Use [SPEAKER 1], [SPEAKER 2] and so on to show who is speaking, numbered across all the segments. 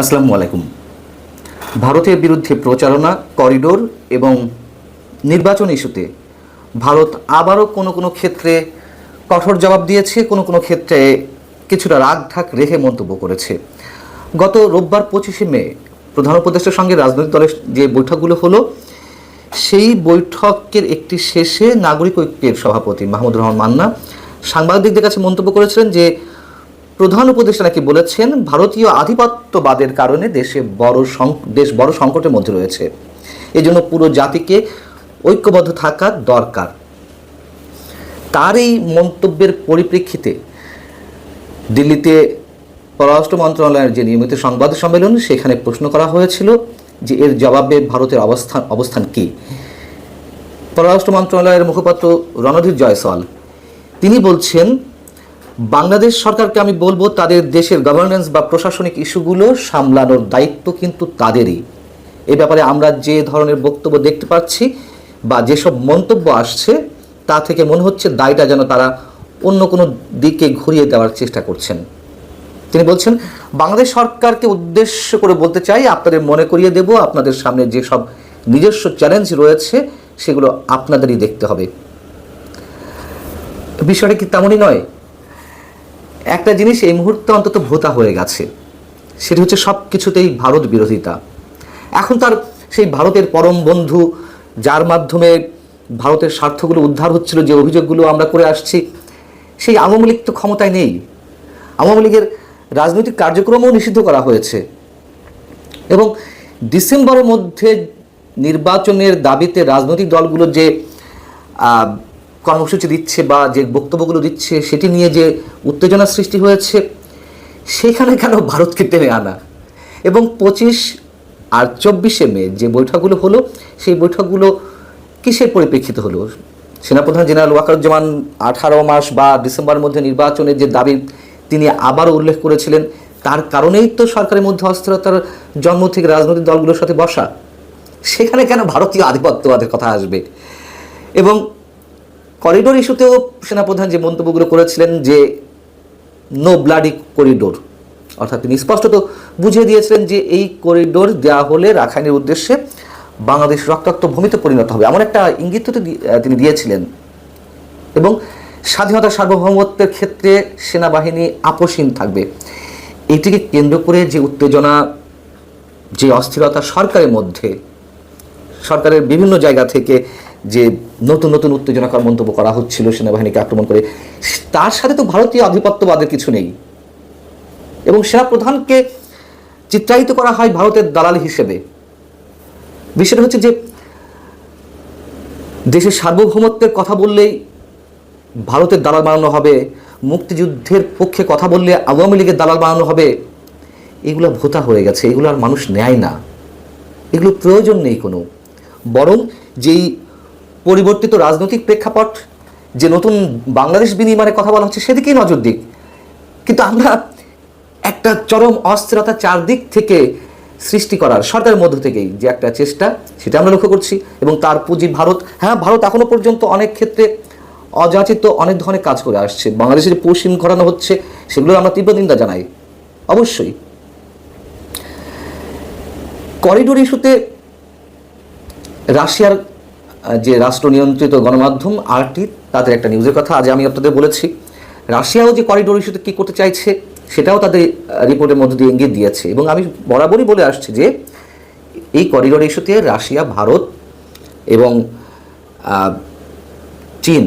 [SPEAKER 1] আসসালামু আলাইকুম। ভারতের বিরুদ্ধে প্রচারণা, করিডোর এবং নির্বাচন ইস্যুতে ভারত আবারও কোনো কোনো ক্ষেত্রে কঠোর জবাব দিয়েছে, কোনো কোনো ক্ষেত্রে কিছুটা রাগঢাক রেখে মন্তব্য করেছে। গত রোববার 25শে মে প্রধান উপদেষ্টার সঙ্গে রাজনৈতিক দলের যে বৈঠকগুলো হলো, সেই বৈঠকের একটি শেষে নাগরিক ঐক্যের সভাপতি মাহমুদুর রহমান মান্না সাংবাদিকদের কাছে মন্তব্য করেছিলেন যে প্রধান উপদেষ্টা নাকি বলেছেন ভারতীয় আধিপত্যবাদের কারণে দেশ বড় সংকটের মধ্যে রয়েছে, এজন্য পুরো জাতিকে ঐক্যবদ্ধ থাকা দরকার। তার এই মন্তব্যের পরিপ্রেক্ষিতে দিল্লিতে পররাষ্ট্র মন্ত্রণালয়ের যে নিয়মিত সংবাদ সম্মেলন, সেখানে প্রশ্ন করা হয়েছিল যে এর জবাবে ভারতের অবস্থান কী। পররাষ্ট্র মন্ত্রণালয়ের মুখপাত্র রণধীর জয়সওয়াল তিনি বলছেন, বাংলাদেশ সরকারকে আমি বলবো তাদের দেশের গভর্নেন্স বা প্রশাসনিক ইস্যুগুলো সামলানোর দায়িত্ব কিন্তু তাদেরই। এ ব্যাপারে আমরা যে ধরনের বক্তব্য দেখতে পাচ্ছি বা যেসব মন্তব্য আসছে, তা থেকে মনে হচ্ছে দায়টা যেন তারা অন্য কোনো দিকে ঘুরিয়ে দেওয়ার চেষ্টা করছেন। তিনি বলছেন, বাংলাদেশ সরকারকে উদ্দেশ্য করে বলতে চাই, আপনাদের মনে করিয়ে দেব আপনাদের সামনে যেসব নিজস্ব চ্যালেঞ্জ রয়েছে সেগুলো আপনাদেরই দেখতে হবে। বিষয়টা কি তেমনই নয়? একটা জিনিস এই মুহূর্তে অন্তত ভোতা হয়ে গেছে, সেটি হচ্ছে সব কিছুতেই ভারত বিরোধিতা। এখন তার সেই ভারতের পরম বন্ধু, যার মাধ্যমে ভারতের স্বার্থগুলো উদ্ধার হচ্ছিল, যে অভিযোগগুলো আমরা করে আসছি, সেই আওয়ামী লীগ তো ক্ষমতায় নেই। আওয়ামী লীগের রাজনৈতিক কার্যক্রমও নিষিদ্ধ করা হয়েছে এবং ডিসেম্বরের মধ্যে নির্বাচনের দাবিতে রাজনৈতিক দলগুলো যে কর্মসূচি দিচ্ছে বা যে বক্তব্যগুলো দিচ্ছে, সেটি নিয়ে যে উত্তেজনা সৃষ্টি হয়েছে, সেখানে কেন ভারতকে টেনে আনা? এবং 25 আর 24শে মে যে বৈঠকগুলো হলো, সেই বৈঠকগুলো কিসের পরিপ্রেক্ষিতে হলো? সেনাপ্রধান জেনারেল ওয়াকারুজ্জামান 18 মাস বা ডিসেম্বরের মধ্যে নির্বাচনের যে দাবি তিনি আবারও উল্লেখ করেছিলেন, তার কারণেই তো সরকারের মধ্যে অস্থিরতার জন্ম থেকে রাজনৈতিক দলগুলোর সাথে বসা। সেখানে কেন ভারতীয় আধিপত্যবাদের কথা আসবে? এবং করিডোর ইস্যুতেও সেনাপ্রধান যে মন্তব্যগুলো করেছিলেন যে নো ব্লাডি করিডোর, অর্থাৎ তিনি স্পষ্টত বুঝিয়ে দিয়েছিলেন যে এই করিডোর দেওয়া হলে রাখাইনের উদ্দেশ্যে বাংলাদেশ রক্তাক্ত ভূমিতে পরিণত হবে, এমন একটা ইঙ্গিত তিনি দিয়েছিলেন। এবং স্বাধীনতা সার্বভৌমত্বের ক্ষেত্রে সেনাবাহিনী আপোষহীন থাকবে। এটিকে কেন্দ্র করে যে উত্তেজনা, যে অস্থিরতা সরকারের মধ্যে, সরকারের বিভিন্ন জায়গা থেকে যে নতুন নতুন উত্তেজনাকর মন্তব্য করা হচ্ছিল সেনাবাহিনীকে আক্রমণ করে, তার সাথে তো ভারতীয় আধিপত্যবাদের কিছু নেই। এবং সেনাপ্রধানকে চিত্রায়িত করা হয় ভারতের দালাল হিসেবে। বিষয়টা হচ্ছে যে দেশের সার্বভৌমত্বের কথা বললেই ভারতের দালাল বানানো হবে, মুক্তিযুদ্ধের পক্ষে কথা বললে আওয়ামী লীগের দালাল বানানো হবে। এগুলো ভোতা হয়ে গেছে, এগুলো আর মানুষ নেয় না, এগুলো প্রয়োজন নেই কোনো। বরং যেই পরিবর্তিত রাজনৈতিক প্রেক্ষাপট, যে নতুন বাংলাদেশ বিনির্মাণের কথা বলা হচ্ছে, সেদিকেই নজর দিক। কিন্তু আমরা একটা চরম অস্থিরতা চারদিক থেকে সৃষ্টি করার সরকারের মধ্য থেকেই যে একটা চেষ্টা, সেটা আমরা লক্ষ্য করছি। এবং তার পুঁজি ভারত। হ্যাঁ, ভারত এখনো পর্যন্ত অনেক ক্ষেত্রে অযাচিত অনেক ধরনের কাজ করে আসছে। বাংলাদেশে যে পশ্চিম ঘটানো হচ্ছে, সেগুলোর আমরা তীব্র নিন্দা জানাই অবশ্যই। করিডোর ইস্যুতে রাশিয়ার যে রাষ্ট্র নিয়ন্ত্রিত গণমাধ্যম আরটি, তাদের একটা নিউজের কথা আজ আমি আপনাদের বলেছি। রাশিয়াও যে করিডোর ইস্যুতে কী করতে চাইছে, সেটাও তাদের রিপোর্টের মধ্যে দিয়ে ইঙ্গিত দিয়েছে। এবং আমি বরাবরই বলে আসছি যে এই করিডোর ইস্যুতে রাশিয়া, ভারত এবং চীন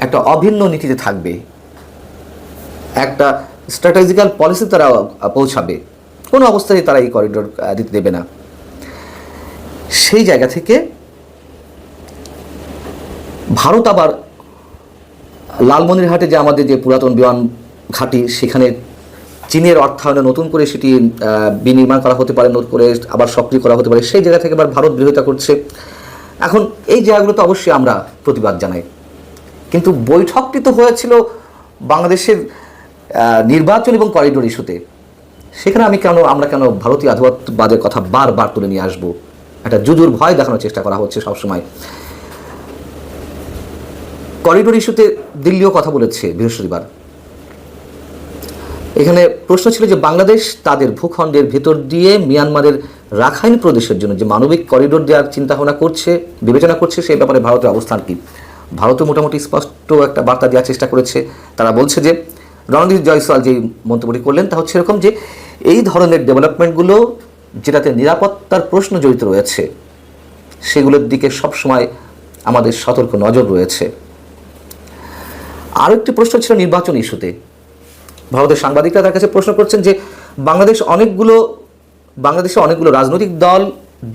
[SPEAKER 1] একটা অভিন্ন নীতিতে থাকবে, একটা স্ট্র্যাটেজিক্যাল পলিসি তারা পৌঁছাবে। কোনো অবস্থায় তারা এই করিডোর দিতে দেবে না। সেই জায়গা থেকে ভারত আবার লালমনিরহাটে যে আমাদের যে পুরাতন বিমান ঘাঁটি, সেখানে চীনের অর্থায়নে নতুন করে সেটি বিনির্মাণ করা হতে পারে, নতুন করে আবার সক্রিয় করা হতে পারে, সেই জায়গা থেকে আবার ভারত বিরোধিতা করছে। এখন এই জায়গাগুলোতে অবশ্যই আমরা প্রতিবাদ জানাই। কিন্তু বৈঠকটি তো হয়েছিল বাংলাদেশের নির্বাচন এবং করিডোর ইস্যুতে। সেখানে আমরা কেন ভারতীয় আধিপত্যবাদের কথা বারবার তুলে নিয়ে আসবো? একটা জুজুর ভয় দেখানোর চেষ্টা করা হচ্ছে সবসময়। করিডোর ইস্যুতে দিল্লিও কথা বলেছে বৃহস্পতিবার। এখানে প্রশ্ন ছিল যে বাংলাদেশ তাদের ভূখণ্ডের ভেতর দিয়ে মিয়ানমারের রাখাইন প্রদেশের জন্য যে মানবিক করিডোর দেওয়ার চিন্তাভাবনা করছে, বিবেচনা করছে, সেই ব্যাপারে ভারতের অবস্থান কী? ভারতও মোটামুটি স্পষ্ট একটা বার্তা দেওয়ার চেষ্টা করেছে। তারা বলছে যে, রণদীপ জয়সওয়াল যে মন্তব্যটি করলেন তা হচ্ছে এরকম যে এই ধরনের ডেভেলপমেন্টগুলো যেটাতে নিরাপত্তার প্রশ্ন জড়িত রয়েছে সেগুলোর দিকে সবসময় আমাদের সতর্ক নজর রয়েছে। আরও একটি প্রশ্ন ছিল নির্বাচন ইস্যুতে। ভারতের সাংবাদিকরা তার কাছে প্রশ্ন করছেন যে বাংলাদেশে অনেকগুলো রাজনৈতিক দল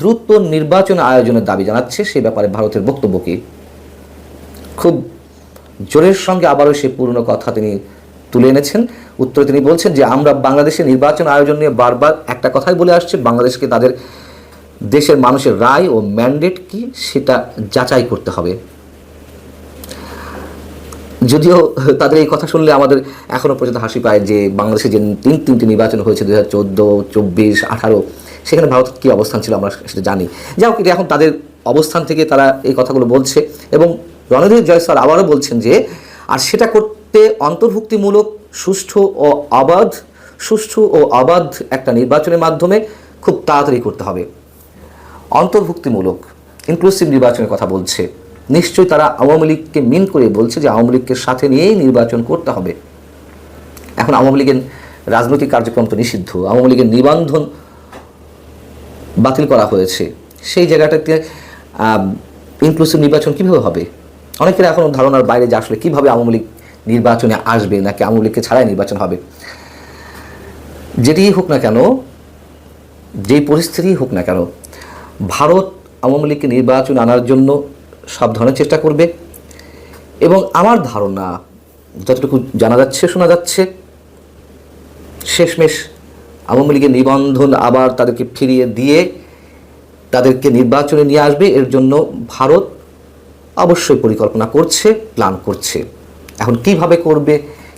[SPEAKER 1] দ্রুত নির্বাচন আয়োজনের দাবি জানাচ্ছে, সে ব্যাপারে ভারতের বক্তব্য কী? খুব জোরের সঙ্গে আবারও সে পুরনো কথা তিনি তুলে এনেছেন। উত্তরে তিনি বলছেন যে আমরা বাংলাদেশে নির্বাচন আয়োজন নিয়ে বারবার একটা কথাই বলে আসছে, বাংলাদেশকে তাদের দেশের মানুষের রায় ও ম্যান্ডেট কি সেটা যাচাই করতে হবে। যদিও তাদের এই কথা শুনলে আমাদের এখনও পর্যন্ত হাসি পায় যে বাংলাদেশে যে তিনটি নির্বাচন হয়েছে 2014, 24, 18, সেখানে ভারতের কী অবস্থান ছিল আমরা সেটা জানি। যাই হোক, এখন তাদের অবস্থান থেকে তারা এই কথাগুলো বলছে এবং রণদীপ জয়সওয়াল আবারও বলছেন যে আর সেটা করতে অন্তর্ভুক্তিমূলক সুষ্ঠু ও অবাধ একটা নির্বাচনের মাধ্যমে খুব তাড়াতাড়ি করতে হবে। অন্তর্ভুক্তিমূলক ইনক্লুসিভ নির্বাচনের কথা বলছে। নিশ্চয়ই তারা আওয়ামী লীগকে মিন করে বলছে যে আওয়ামী লীগকে সাথে নিয়েই নির্বাচন করতে হবে। এখন আওয়ামী লীগের রাজনৈতিক কার্যক্রম তো নিষিদ্ধ, আওয়ামী লীগের নিবন্ধন বাতিল করা হয়েছে, সেই জায়গাটাতে ইনক্লুসিভ নির্বাচন কীভাবে হবে? অনেকের এখনও ধারণার বাইরে যে আসলে কীভাবে আওয়ামী লীগ নির্বাচনে আসবে নাকি আওয়ামী লীগকে ছাড়াই নির্বাচন হবে। যেটিই হোক না কেন, যেই পরিস্থিতিই হোক না কেন, ভারত আওয়ামী লীগকে নির্বাচন আনার জন্য সব ধরনের চেষ্টা করবে এবং আমার ধারণা যতটুকু জানা যাচ্ছে, শোনা যাচ্ছে, শেষমেশ আওয়ামী লীগের নিবন্ধন আবার তাদেরকে ফিরিয়ে দিয়ে তাদেরকে নির্বাচনে নিয়ে আসবে। এর জন্য ভারত অবশ্যই পরিকল্পনা করছে, প্ল্যান করছে। এখন কিভাবে করবে,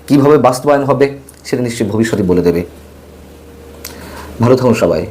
[SPEAKER 1] কিভাবে বাস্তবায়ন হবে সেটা নিশ্চয়ই ভবিষ্যতে বলে দেবে। ভালো থাকুন সবাই।